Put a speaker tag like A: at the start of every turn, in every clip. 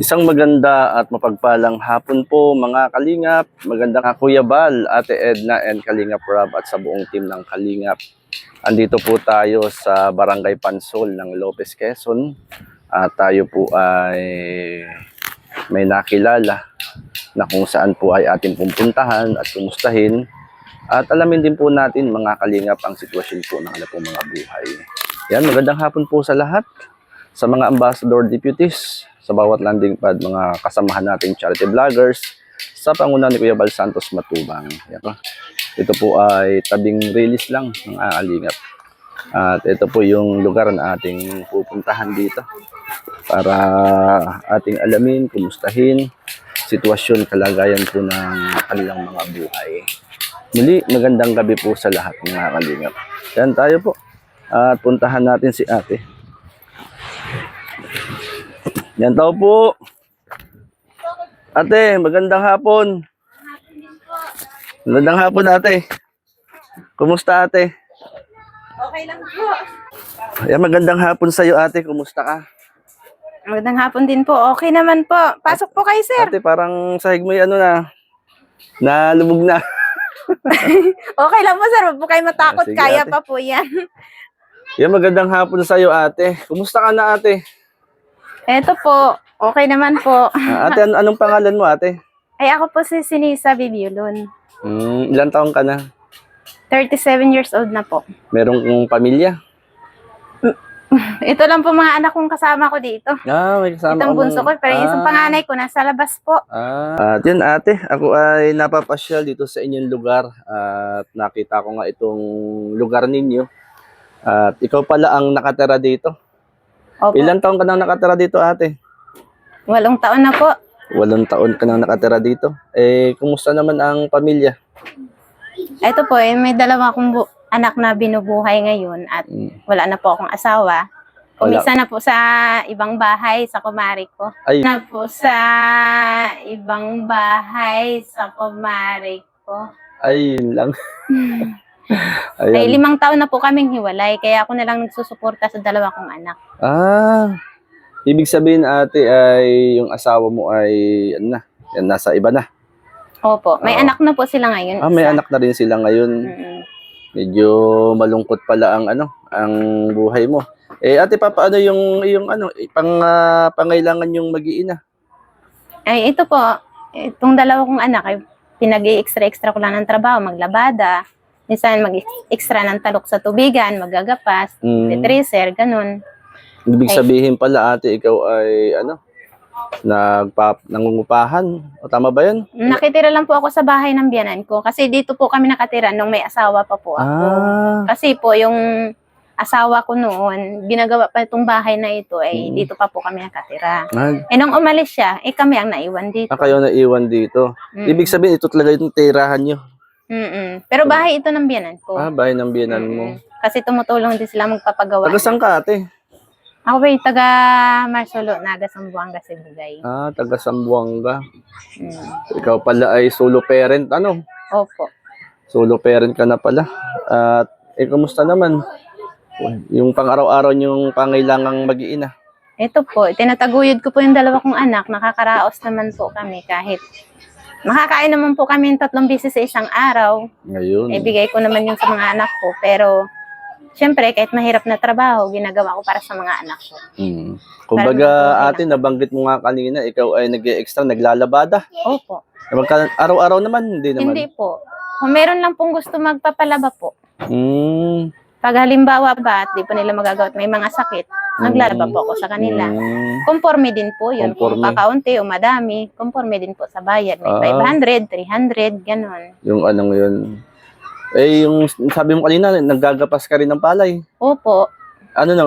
A: Isang maganda at mapagpalang hapon po mga Kalingap. Magandang Kuya Bal, Ate Edna and Kalingap Rob at sa buong team ng Kalingap. Andito po tayo sa Barangay Pansol ng Lopez, Quezon. At tayo po ay may nakilala na kung saan po ay ating pupuntahan at kumustahin. At alamin din po natin mga Kalingap ang sitwasyon po ng ating mga buhay. Yan, magandang hapon po sa lahat. Sa mga ambassador deputies, sa bawat landing pad, mga kasamahan nating charity vloggers, sa panguna ni Kuya Bal Santos Matubang. Yan. Ito po ay tabing release lang ng Kalingap. At ito po yung lugar na ating pupuntahan dito para ating alamin, kumustahin, sitwasyon, kalagayan po ng kanilang mga buhay. Muli, magandang gabi po sa lahat mga Kalingap. Yan tayo po. At puntahan natin si ate. Yan tao po. Ate, magandang hapon. Magandang hapon ate. Kumusta ate?
B: Okay lang po.
A: Yan, magandang hapon sa iyo ate. Kumusta ka?
B: Magandang hapon din po. Okay naman po. Pasok po kayo, sir.
A: Ate, parang sahig mo yung ano na lubog na.
B: Okay lang po, sir. Huwag po kayo matakot.
A: Sige,
B: Kaya
A: ate.
B: pa po yan.
A: Yan, magandang hapon sa iyo ate. Kumusta ka na ate?
B: Eto po. Okay naman po.
A: Ate, anong pangalan mo ate?
B: Ay, ako po si Sinisa Bibiulon.
A: Ilang taong ka na?
B: 37 years old na po.
A: Meron kong pamilya?
B: Ito lang po mga anak kong kasama ko dito.
A: May kasama
B: Itong
A: ka
B: bunso ko. Pero yung isang panganay ko nasa labas po.
A: At yun ate, ako ay napapasyal dito sa inyong lugar at nakita ko nga itong lugar ninyo. At ikaw pala ang nakatira dito.
B: Opo.
A: Ilang taon ka nang nakatira dito ate?
B: 8 taon na po.
A: 8 taon ka nang nakatira dito. Kumusta naman ang pamilya?
B: Ito po, may dalawa akong anak na binubuhay ngayon at wala na po akong asawa. Kumisa na po sa ibang bahay sa kumari ko.
A: Ay.
B: Na po sa ibang bahay sa kumari ko.
A: Ay, yun lang.
B: Ay,
A: Ayan.
B: 5 taon na po kaming hiwalay, kaya ako na lang nagsusuporta sa dalawa kong anak.
A: Ibig sabihin ate ay yung asawa mo ay ano na, yan, nasa iba na.
B: Opo, may anak na po sila ngayon.
A: May
B: isa.
A: anak na rin sila ngayon.
B: Mm.
A: Medyo malungkot pala ang ang buhay mo. Ate, paano yung pangailangan yung mag-iina?
B: Ay, ito po, itong dalawa kong anak, ay pinag-i-extra ko lang ng trabaho, maglabada. Minsan mag-extra ng talok sa tubigan, maggagapas, retracer, ganun.
A: Ibig sabihin pala ate, ikaw ay nangungupahan. O tama ba yun?
B: Nakitira lang po ako sa bahay ng biyanan ko. Kasi dito po kami nakatira nung may asawa pa po ako. Kasi po yung asawa ko noon, ginagawa pa itong bahay na ito, dito pa po kami nakatira. Nung umalis siya, kami ang naiwan dito.
A: Kayo naiwan dito. Ibig sabihin, ito talaga yung tirahan nyo.
B: Pero bahay ito ng biyanan ko.
A: Bahay ng biyanan mo.
B: Kasi tumutulong din sila magpapagawa.
A: Taga saan ka ate?
B: Ako ba taga Marsulo, Naga, Sambuanga, Sibugay.
A: Taga Sambuanga. Ikaw pala ay solo parent,
B: Opo.
A: Solo parent ka na pala. At kumusta naman? Yung pang-araw-araw yung pangailangang mag-iina.
B: Ito po, tinataguyod ko po yung dalawa kong anak. Nakakaraos naman po kami kahit makakain naman po kami 3 beses sa isang araw.
A: Ngayon.
B: Ibigay ko naman yung sa mga anak ko. Pero, syempre, kahit mahirap na trabaho, ginagawa ko para sa mga anak ko.
A: Kumbaga, ate, nabanggit mo nga kanina, ikaw ay nag-extra, naglalabada.
B: Opo.
A: Araw-araw naman, hindi naman.
B: Hindi po. Kung meron lang pong gusto magpapalaba po.
A: Pag
B: Pag halimbawa ba at di po nila magagawa at may mga sakit, naglalaba po ako sa kanila. Conforme din po yun. Kung
A: Conforme.
B: kakaunti o madami, conforme din po sa bayad. May 500, 300, ganon.
A: Yung yun. Yung sabi mo kanina, naggagapas ka rin ng palay.
B: Opo.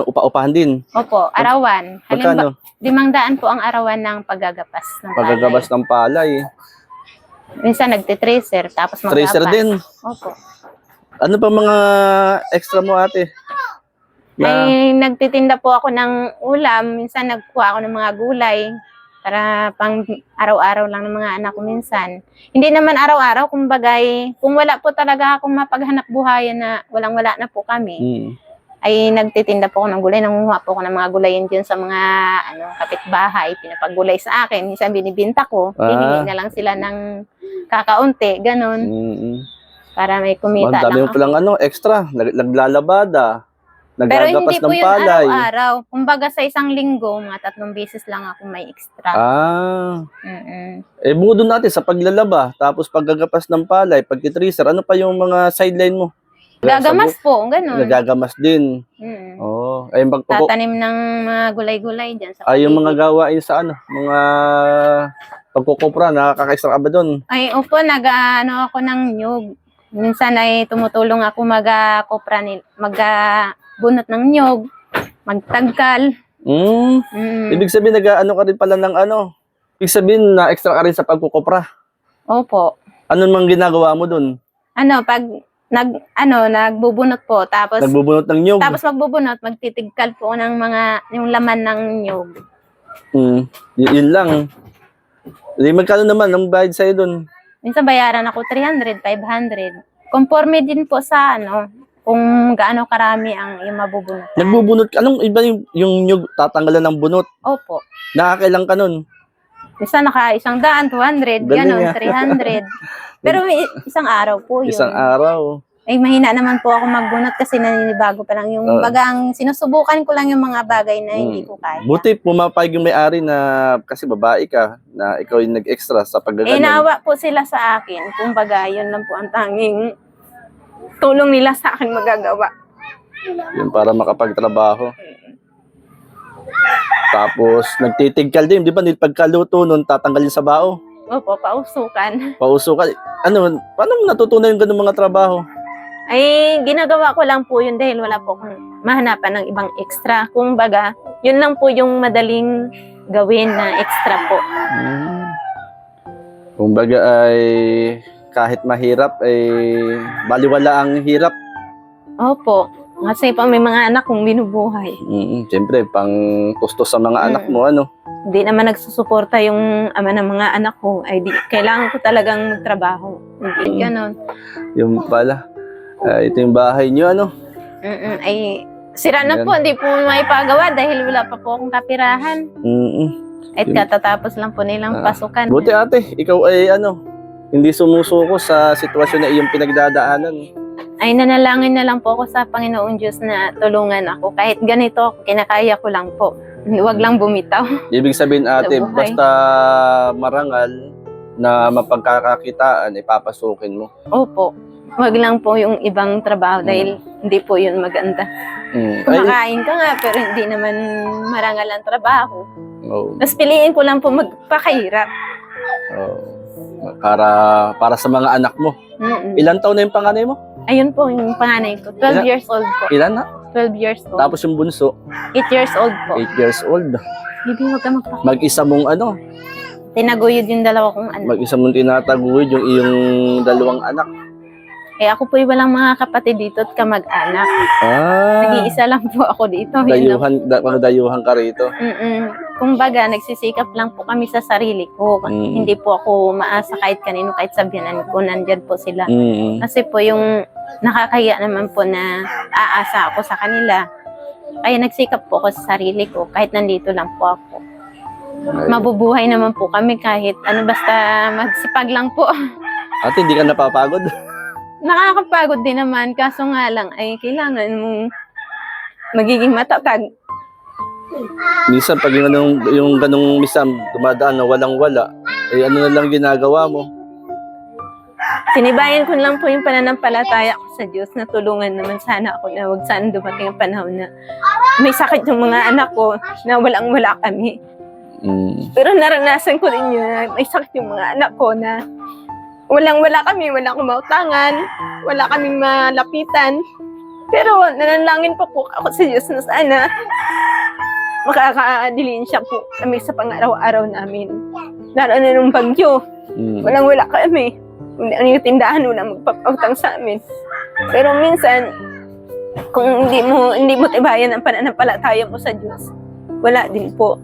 A: Upa-upahan din.
B: Opo, arawan.
A: Magkano?
B: 500 po ang arawan ng paggagapas ng palay.
A: Paggagabas ng palay.
B: Minsan nagtitracer, tapos magapas.
A: Tracer din.
B: Opo.
A: Ano pa mga extra mo ate?
B: Ay, nagtitinda po ako ng ulam. Minsan nagkuha ako ng mga gulay para pang araw-araw lang ng mga anak ko minsan. Hindi naman araw-araw, kumbagay, kung wala po talaga akong mapaghanap buhayan na walang-wala na po kami. ay nagtitinda po ako ng gulay. Nangunguha po ako ng mga gulayan dyan sa mga kapitbahay. Pinapagulay sa akin. Minsan binibinta ko. Hihingi na lang sila ng kakaunti. Ganon. Para may kumita
A: Dami mo
B: lang
A: palang extra. Naglalabada.
B: Pero
A: Nagagapas
B: hindi po
A: ng
B: yun
A: palay.
B: araw-araw. Kumbaga sa isang linggo, mga 3 beses lang ako may extra.
A: Bukod doon natin sa paglalaba, tapos paggagapas ng palay, pagtitracer, ano pa yung mga sideline mo?
B: Gagamas po, ganun.
A: Nagagamas din. Ay,
B: Tatanim ng mga gulay-gulay dyan sa
A: yung
B: paligid.
A: mga gawain sa mga pagkukupra, nakaka-extra ka ba doon?
B: Ay, opo, nag-ano ako ng nyug. Minsan ay tumutulong ako mag-bunot ng nyug, magtagkal.
A: Ibig sabihin, nag-ano ka rin pala ng Ibig sabihin, na extra ka rin sa pagkukupra.
B: Opo.
A: Ano mang ginagawa mo doon?
B: Pag nagbubunot po, tapos
A: Nagbubunot ng nyug?
B: Tapos magbubunot, magtitigkal po ng yung laman ng nyug.
A: Yun lang. Magkano naman ang bayad sa'yo doon?
B: Minsan bayaran ako 300, 500. Conforme din po sa kung gaano karami ang yung mabubunot.
A: Nagbubunot, anong iba yung nyug, tatanggalan ng bunot?
B: Opo.
A: Nakakailang ka nun?
B: Minsan naka 100, 200,
A: Galing,
B: gano'n, 300. Pero isang araw po yun.
A: Isang araw.
B: Ay, mahina naman po ako magbunot kasi naninibago pa lang yung bagang sinusubukan ko lang yung mga bagay na hindi ko kaya.
A: Buti pumapayag yung may-ari na kasi babae ka, na ikaw yung nag-extra sa paggaganon.
B: Nawa po sila sa akin. Kumbaga, yun lang po ang tanging tulong nila sa akin magagawa.
A: Yun para makapagtrabaho. Tapos, nagtitigkal din. Di ba, pagkaluto nun, tatanggalin sa bao?
B: Opo, pausukan.
A: Pausukan. Paano mo natutunan yung ganung mga trabaho?
B: Ay, ginagawa ko lang po yun dahil wala po akong mahanapan ng ibang extra. Kumbaga, yun lang po yung madaling gawin na extra po.
A: Kumbaga ay kahit mahirap, baliwala ang hirap.
B: Opo. Kasi pa may mga anak kong binubuhay.
A: Siyempre, pang tustos sa mga anak mo,
B: Hindi naman nagsusuporta yung ama ng mga anak ko. Ay, kailangan ko talagang magtrabaho. Hindi ganon.
A: Yung pala. Ito yung bahay nyo,
B: Ay, sira na po. Hindi po maipagawa dahil wala pa po akong kapirahan. At katatapos lang po nilang pasukan.
A: Buti ate, ikaw ay hindi sumusuko sa sitwasyon na iyong pinagdadaanan.
B: Ay, nanalangin na lang po ako sa Panginoon Diyos na tulungan ako. Kahit ganito, kinakaya ko lang po. Huwag lang bumitaw.
A: Ibig sabihin ate,
B: Sa buhay.
A: basta marangal na mapagkakakitaan, ipapasukin mo.
B: Opo. Huwag lang po yung ibang trabaho dahil hindi po yun maganda. Kumakain ka nga pero hindi naman marangal ang trabaho. Mas piliin ko lang po magpakahirap.
A: Para sa mga anak mo. Ilan taon na yung panganay mo?
B: Ayun po yung panganay ko. 12 years old po.
A: Ilan na?
B: 12 years old.
A: Tapos yung bunso?
B: 8 years old po.
A: 8 years old.
B: Hindi, huwag ka magpakahirap.
A: Mag-isa mong
B: Tinaguyod yung dalawa kong anak.
A: mag-isa mong tinataguyod yung iyong dalawang anak.
B: Ako po walang mga kapatid dito at kamag-anak. Nag-iisa lang po ako dito.
A: Dayuhan ka rito.
B: Kumbaga, nagsisikap lang po kami sa sarili ko. Hindi po ako maasa kahit kanino, kahit sabihanan ko, nandyan po sila. Kasi po yung nakakaya naman po na aasa ako sa kanila. Kaya nagsikap po ako sa sarili ko kahit nandito lang po ako. Mabubuhay naman po kami kahit basta magsipag lang po.
A: Ate, hindi ka napapagod?
B: Nakakapagod din naman, kaso nga lang ay kailangan mong magiging matatag.
A: Minsan pag yung ganong misam dumadaan na walang-wala, ano na lang ginagawa mo?
B: Tinibayan ko lang po yung pananampalataya ko sa Diyos na tulungan naman sana ako na wag sana dumating ang panahon na may sakit yung mga anak ko na walang-wala kami. Pero naranasan ko din yun na may sakit yung mga anak ko na walang-wala kami, walang kumautangan, wala kaming malapitan. Pero nanalangin pa po ako sa Diyos na sana makakadilin siya po kami sa pang-araw-araw namin. Lalo na nung bagyo, walang-wala kami. Ano yung tindahan, walang magpapautang sa amin. Pero minsan, kung hindi mo tibayan ang pananampalataya mo sa Diyos, wala din po.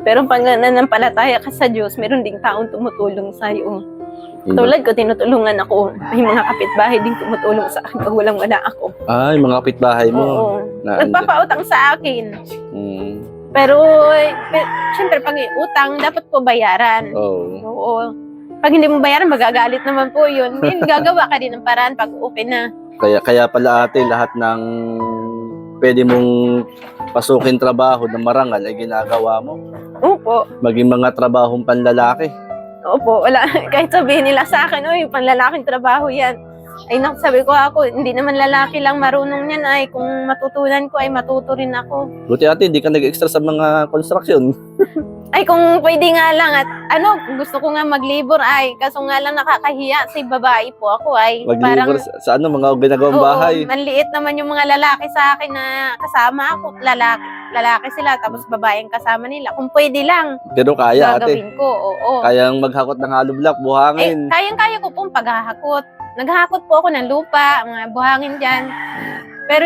B: Pero pag nananampalataya ka sa Diyos, meron ding taong tumutulong sa iyo. Tulad ko, tinutulungan ako. May mga kapitbahay din tumutulong sa akin pag walang-wala ako.
A: Ay, mga kapitbahay mo.
B: Oo.
A: Na,
B: Nagpapautang sa akin.
A: Mm.
B: Pero, syempre, pag utang, dapat po bayaran.
A: Oh.
B: Oo. Pag hindi mo bayaran, magagalit naman po yun. Hindi, gagawa ka din ng paraan pag okay na.
A: Kaya pala ate, lahat ng pwede mong pasukin trabaho ng marangal ay ginagawa mo.
B: Opo.
A: Maging mga trabahong panlalaki.
B: Opo, wala. Kahit sabihin nila sa akin, uy, panlalaking trabaho yan. Ay, naku, sabi ko ako, hindi naman lalaki lang marunong yan. Ay, kung matutunan ko, ay matuto rin ako.
A: Buti ate, hindi ka nag-extra sa mga construction.
B: Ay, kung pwede nga lang at gusto ko nga maglibor ay, kaso nga lang nakakahiya si babae po ako ay.
A: Maglibor sa ano, mga ginagawang bahay.
B: Manliit naman yung mga lalaki sa akin na kasama ako. Lalaki sila, tapos babae ang kasama nila. Kung pwede lang,
A: Pero kaya ate.
B: gagawin ko, oo.
A: Kayang maghakot ng hollow block,
B: Eh,
A: buhangin.
B: kayang-kaya ko pong paghahakot. Naghahakot po ako ng lupa, mga buhangin dyan. Pero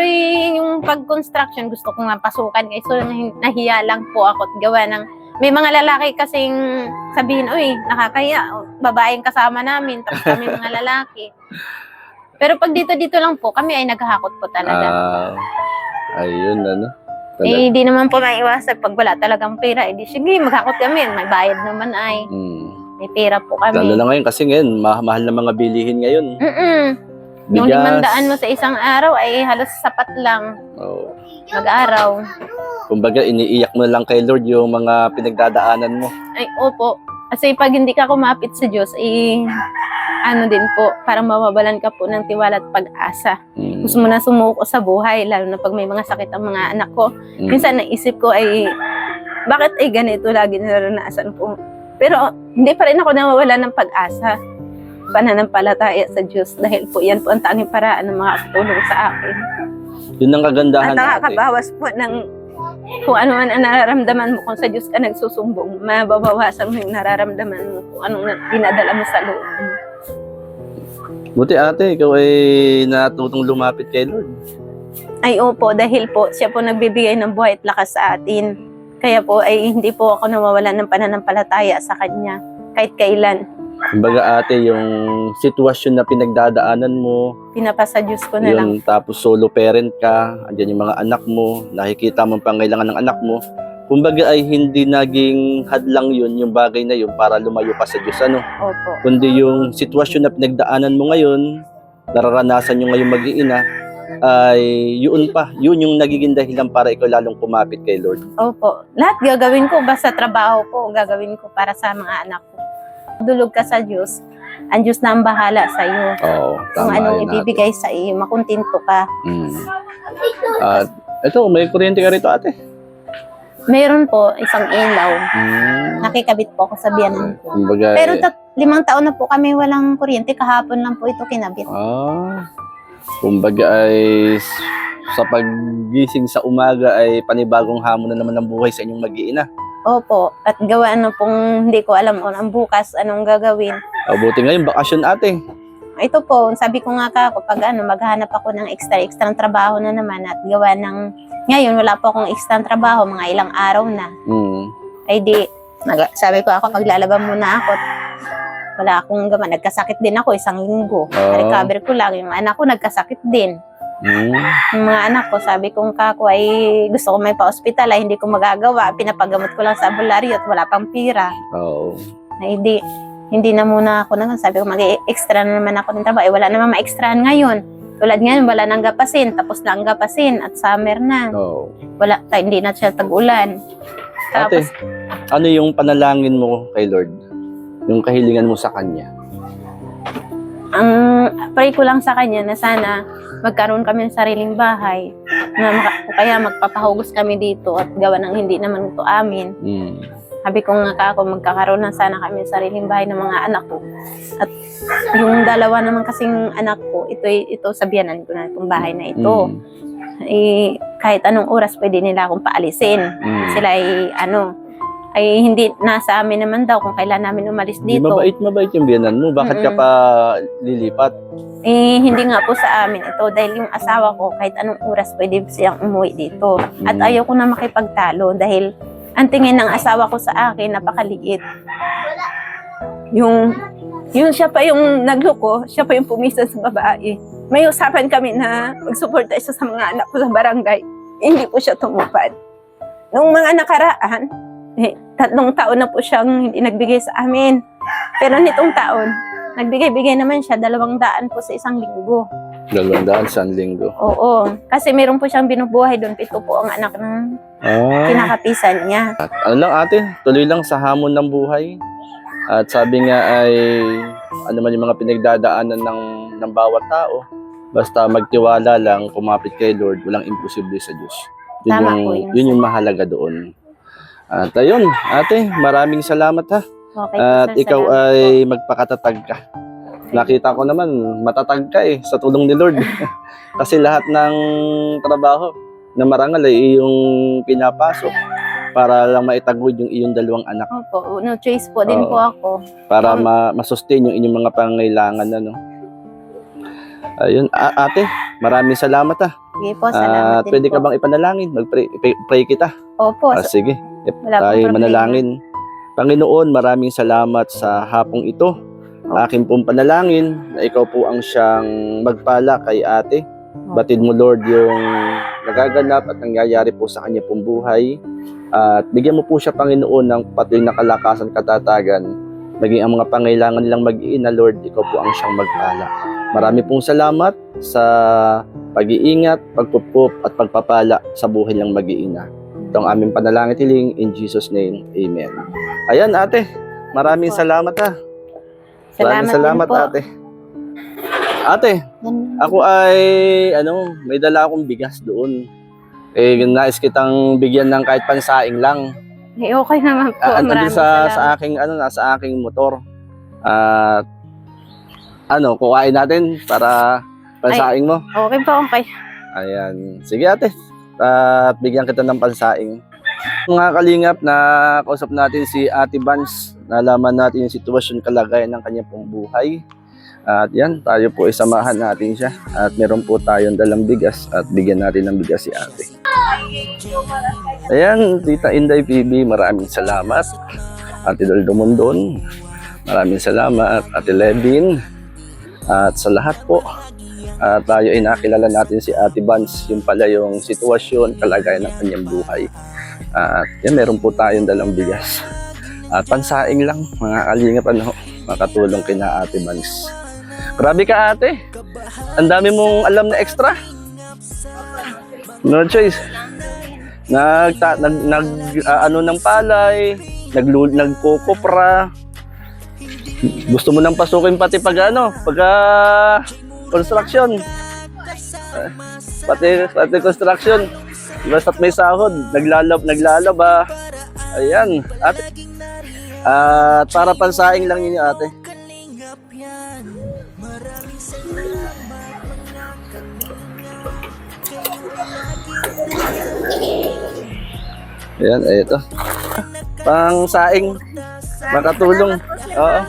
B: yung pag-construction, gusto ko nga pasukan. So, nahiya lang po ako at gawa ng... May mga lalaki kasing sabihin, uy, nakakaya, babaeng kasama namin, tapos kami mga lalaki. Pero pag dito lang po, kami ay naghahakot po talaga.
A: Ayun, ano.
B: Eh, di naman po maiwasan pag wala talagang pera. Eh, di sige, maghakot kami. May bayad naman ay. May pera po kami.
A: Lalo na ngayon, kasi ngayon, mahal na mga bilihin ngayon.
B: Yung
A: Bigas.
B: 500 mo sa isang araw ay halos sapat lang
A: Oh.
B: mag-araw.
A: Kumbaga, iniiyak mo na lang kay Lord yung mga pinagdadaanan mo.
B: Ay, opo. Kasi pag hindi ka kumapit sa Diyos, ano din po, parang mawawalan ka po ng tiwala at pag-asa. Gusto mo na sumuko sa buhay, lalo na pag may mga sakit ang mga anak ko. Minsan naisip ko ay, bakit ay ganito lagi naranasan po? Pero hindi pa rin ako nawawala ng pag-asa. Pananampalataya sa Diyos dahil po yan po ang tanging paraan ng mga katulong sa akin.
A: Yun ang kagandahan.
B: At nakakabawas po ng kung ano man ang nararamdaman mo, kung sa Diyos ka nagsusumbong, mababawasan mo yung nararamdaman mo, kung anong dinadala mo sa loob mo.
A: Buti ate, ikaw ay natutong lumapit kay Lord.
B: Ay opo, dahil po siya po nagbibigay ng buhay at lakas sa atin. Kaya po ay hindi po ako nawawalan ng pananampalataya sa Kanya, kahit kailan.
A: Kumbaga ate, yung sitwasyon na pinagdadaanan mo,
B: Pinapasa Diyos ko na lang.
A: yun, tapos solo parent ka, andyan yung mga anak mo, nakikita mo ang pangailangan ng anak mo, kumbaga ay hindi naging hadlang yun, yung bagay na yun, para lumayo ka sa Diyos, ano?
B: Opo.
A: Kundi yung sitwasyon na pinagdaanan mo ngayon, nararanasan nyo ngayong mag-iina, ay yun yung nagiging dahilan para ikaw lalong kumapit kay Lord.
B: Opo. Lahat gagawin ko, basta trabaho ko, gagawin ko para sa mga anak ko. Dulog ka sa Diyos, ang Diyos na ang bahala sa iyo.
A: Oo,
B: Kung
A: tama
B: anong
A: yun,
B: ibibigay sa iyo, makuntinto ka.
A: At ito, may kuryente ka rito ate.
B: Meron po isang ilaw. Nakikabit po ako sa biyanan ko.
A: Kumbaga,
B: Pero 5 taon na po kami walang kuryente. Kahapon lang po ito kinabit.
A: Kumbaga ay sa paggising sa umaga ay panibagong hamon na naman ng buhay sa inyong mag-iina.
B: Opo. At gawa pong hindi ko alam kung ang bukas anong gagawin.
A: Buti ngayon, bakasyon ate.
B: Ito po, sabi ko nga kapag maghanap ako ng extra trabaho na naman at gawa ng ngayon wala po akong extra trabaho, mga ilang araw na. Ay di, sabi ko ako maglalaban muna ako. Wala akong gawa. Nagkasakit din ako 1 linggo. Recover ko lang. Yung anak ko nagkasakit din. Yung mga anak ko, sabi kong kako ay gusto ko may pa-hospital ay hindi ko magagawa. Pinapagamot ko lang sa albularyo at wala pang pira. Ay di, hindi na muna ako sabi ko mag-extra na naman ako ng trabaho. Wala naman ma-extrahan ngayon. Tulad ngayon, wala nang gapasin. Tapos na ang gapasin at summer na. Wala, hindi na siya tag-ulan.
A: Ate, ano yung panalangin mo kay Lord? Yung kahilingan mo sa Kanya?
B: Ang pray ko lang sa Kanya na sana magkaroon kami ng sariling bahay. Kaya magpapahugos kami dito at gawa ng hindi naman ito amin. Sabi ko nga ako, magkakaroon na sana kami ng sariling bahay ng mga anak ko. At yung 2 naman kasing anak ko, ito sa biyanan ko na itong bahay na ito. Eh, kahit anong oras pwede nila akong paalisin. Sila ay hindi nasa amin naman daw kung kailan namin umalis dito.
A: Mabait yung biyanan mo. Bakit ka pa lilipat?
B: Eh, hindi nga po sa amin ito dahil yung asawa ko kahit anong oras pwede siyang umuwi dito. At ayaw ko na makipagtalo dahil ang tingin ng asawa ko sa akin napakaliit.
C: Yung siya pa yung nagloko, siya pa yung pumisan sa babae. May usapan kami na magsuporta siya sa mga anak ko sa barangay. Hindi po siya tumupad. Noong mga nakaraan, 3 taon na po siyang hindi nagbigay sa amin. Pero nitong taon, nagbigay-bigay naman siya 200 po sa isang linggo.
A: 200 sa linggo.
C: Oo, kasi meron po siyang binubuhay doon. 7 po ang anak ng kinakapisan niya.
A: Ano lang ate, tuloy lang sa hamon ng buhay. At sabi nga ay ano man yung mga pinagdadaanan ng bawat tao. Basta magtiwala lang, kumapit kay Lord, walang imposible sa Diyos.
B: Tama po yun.
A: Yun yung mahalaga doon. At ayun, ate, maraming salamat ha.
B: Okay,
A: At
B: sir,
A: ikaw
B: salamat
A: ay magpakatatag ka. Nakita ko naman, matatag ka sa tulong ni Lord. Kasi lahat ng trabaho na marangal ay iyong pinapasok para lang maitaguyod yung iyong 2 anak.
B: Opo, no choice po din
A: Oo.
B: po ako.
A: Para ma-sustain yung inyong mga pangangailangan. Ayun, ate, maraming salamat ha.
B: Sige po, salamat din
A: Pwede
B: po.
A: ka bang ipanalangin? Mag-pray kita.
B: Opo,
A: Sige,
B: wala pong
A: tayo
B: problema.
A: manalangin. Panginoon, maraming salamat sa hapong ito. Akin pong panalangin na ikaw po ang siyang magpala kay ate. Batid mo Lord yung nagaganap at nangyayari po sa kanya pong buhay. At bigyan mo po siya Panginoon ng patuloy na kalakasan, katatagan. Maging ang mga pangailangan nilang mag-iina Lord, ikaw po ang siyang magpala. Marami pong salamat sa pag-iingat, pagpupup at pagpapala sa buhay ng mag-iina. Ito ang aming panalangin hiling in Jesus name. Amen. Ayan ate, maraming salamat ha. Maraming salamat
B: din po.
A: ate. Ate,
B: Yan.
A: ako ay may dala akong bigas doon. Nais kitang bigyan ng kahit pansaing lang.
B: Okay naman po.
A: Andun
B: Maraming
A: sa
B: salamat.
A: aking nasa aking motor. At kuhain natin para pansaing mo.
B: Okay po, okay.
A: Ayan. Sige ate. At bigyan kita ng pansaing. Mga kalingap, na kausap natin si Ate Vance. Nalaman natin yung sitwasyon, kalagayan ng kanyang pong buhay. At yan, tayo po isamahan natin siya. At meron po tayong dalang bigas at bigyan natin ng bigas si ate. Ayan, Tita Inday PB, maraming salamat. Ate Doldo Mondon, maraming salamat. Ate Levin, at sa lahat po. At tayo ay nakilala natin si Ate Vance, yung pala yung sitwasyon, kalagayan ng kanyang buhay. At yan, meron po tayong dalang bigas. At pansaing lang, mga kalingap, makatulong kina Ate Vance. Grabe ka ate, ang dami mong alam na extra. No choice. Ng palay, nagkukopra. Gusto mo nang pasukin pati pag construction. Pati construction. Basta't may sahod, naglalaba. Ayan, ate. At para pansaing lang yun ate. Ayan, ito. Pang-saing. Makatulong. Oo.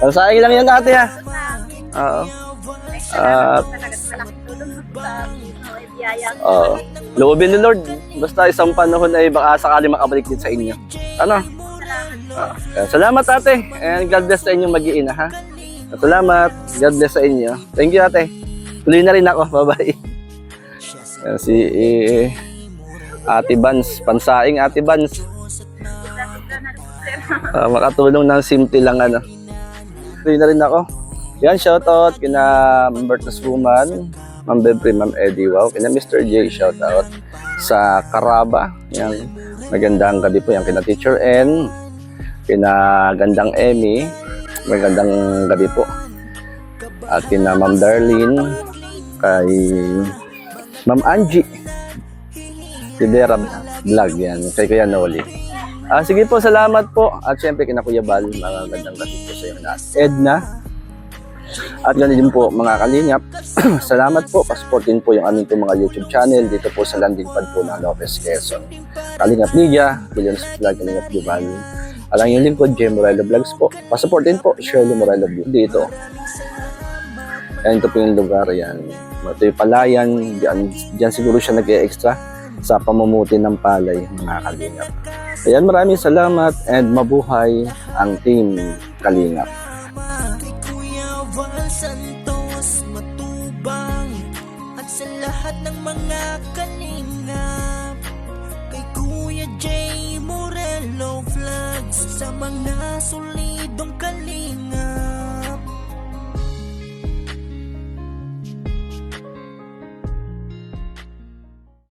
A: Pang-saing lang yan ate ha. Oo. At loobin ni Lord. Basta isang panahon ay baka sakali makabalik din sa inyo. Salamat ate. And God bless sa inyong mag-iina ha. Salamat. God bless sa inyo. Thank you ate. Tuloy na rin ako. Bye-bye. Si Ate Vance, pansaing Ate Vance. Makatulong ng simple lang Tuloy na rin ako. Yan, shoutout kina Bertus Woman, Ma'am Bebri, Ma'am Eddie, wow. Kina Mr. J, shoutout sa Karaba. Yan, magandang gabi po. Yan, kina Teacher N, kina Gandang Emmy, magandang gabi po. At kina Ma'am Darlene, kay Ma'am Angie, si Vera Vlog, yan, kay Kuya Noli. Sige po, salamat po. At syempre kina Kuya Bal, mga gandang gabi po sa iyo na Edna. At ganun din po mga kalingap. Salamat po, pasuportin po yung aming mga YouTube channel dito po sa landing pad po ng Lopez, Quezon. Kalingap Media, Williams Vlog, Kalingap Global. Alang yung lingkod, J. Morello Vlogs po. Pasuportin po, Shirley Morello Vlog dito. Yan, ito po yung lugar yan. Ito yung palayan, dyan siguro siya nag-e-extra sa pamumuti ng palay, mga kalingap. Ayan, maraming salamat and mabuhay ang Team Kalingap.
D: Val Santos Matubang, at sa lahat ng mga kalingap, kay Kuya J Morello Vlogs, sa mga solidong kalingap